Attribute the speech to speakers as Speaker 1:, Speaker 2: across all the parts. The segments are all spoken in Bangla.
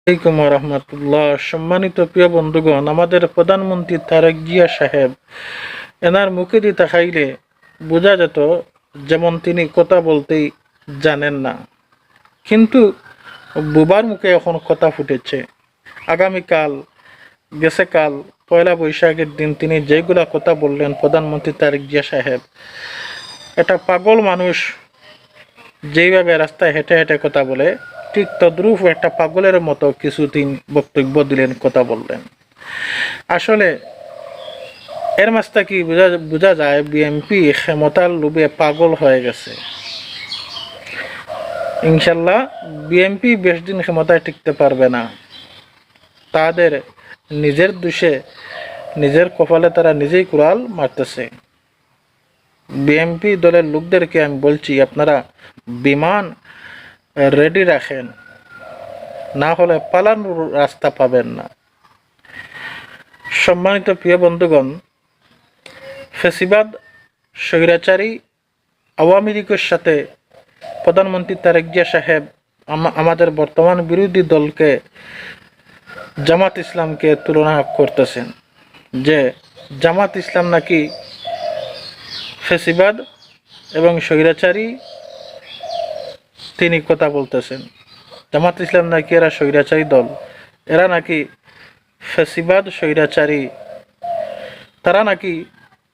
Speaker 1: আলাইকুম রহমতুল্লাহ। সম্মানিত প্রিয় বন্ধুগণ, আমাদের প্রধানমন্ত্রী তারেক জিয়া সাহেব, এনার মুখে দিয়ে তাকাইলে বোঝা যেত যেমন তিনি কথা বলতেই জানেন না, কিন্তু বুবার মুখে এখন কথা ফুটেছে। আগামীকাল গেছে কাল পয়লা বৈশাখের দিন তিনি যেগুলা কথা বললেন প্রধানমন্ত্রী তারেক জিয়া সাহেব, এটা পাগল মানুষ যেইভাবে রাস্তায় হেঁটে হেঁটে কথা বলে, ঠিক তদ্রূপ একটা পাগলের মতো কিছুদিন বক্তব্য দিলেন, কথা বললেন। আসলে এর মাঝটা কি বোঝা যায় বিএনপি ক্ষমতার লোভে পাগল হয়ে গেছে। ইনশাল্লাহ বিএনপি বেশ দিন ক্ষমতায় টিকতে পারবে না। তাদের নিজের দোষে নিজের কপালে তারা নিজেই কুড়াল মারতেছে। বিএনপি দলের লোকদেরকে আমি বলছি, আপনারা বিমান রেডি রাখেন, না হলে পালানোর রাস্তা পাবেন না। সম্মানিত প্রিয় বন্ধুগণ, ফেসিবাদ স্বৈরাচারী আওয়ামী লীগের সাথে প্রধানমন্ত্রী তারেক জিয়া সাহেব আমাদের বর্তমান বিরোধী দলকে জামাত ইসলামকে তুলনা করতেছেন, যে জামাত ইসলাম নাকি ফেসিবাদ এবং স্বৈরাচারী তিনি কথা বলতেছেন। জামাত ইসলাম নাকি এরা স্বৈরাচারী দল, এরা নাকি ফেসিবাদ স্বৈরাচারী, তারা নাকি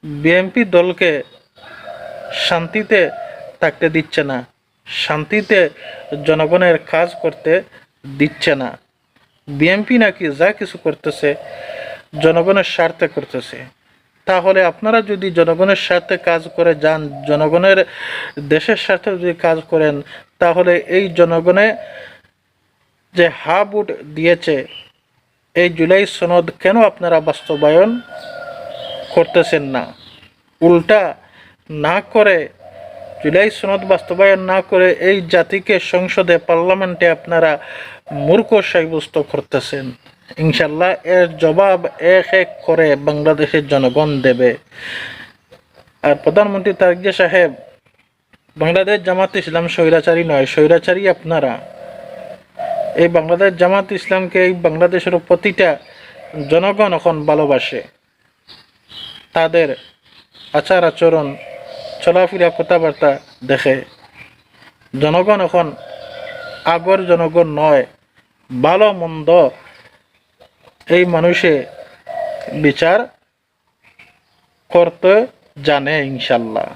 Speaker 1: বিএনপি দলকে শান্তিতে থাকতে দিচ্ছে না, শান্তিতে জনগণের কাজ করতে দিচ্ছে না। বিএনপি নাকি যা কিছু করতেছে জনগণের স্বার্থে করতেছে। তাহলে আপনারা যদি জনগণের স্বার্থে কাজ করে যান, জনগণের দেশের স্বার্থে যদি কাজ করেন, তাহলে এই জনগণে যে হা ভোট দিয়েছে, এই জুলাই সনদ কেন আপনারা বাস্তবায়ন করতেছেন না? উল্টা না করে, জুলাই সনদ বাস্তবায়ন না করে এই জাতিকে সংসদে পার্লামেন্টে আপনারা মূর্খ সাব্যস্ত করতেছেন। ইনশাল্লাহ এর জবাব এক এক করে বাংলাদেশের জনগণ দেবে। আর প্রধানমন্ত্রী তারেক জিয়া সাহেব, বাংলাদেশ জামাত ইসলাম স্বৈরাচারী নয়, স্বৈরাচারী আপনারা। এই বাংলাদেশ জামাত ইসলামকে এই বাংলাদেশের প্রতিটা জনগণ এখন ভালোবাসে। তাদের আচার আচরণ, চলাফেরা, কথাবার্তা দেখে জনগণ এখন আগর জনগণ নয়, ভালো মন্দ এই মানুষে বিচার করতে জানে ইনশাল্লাহ।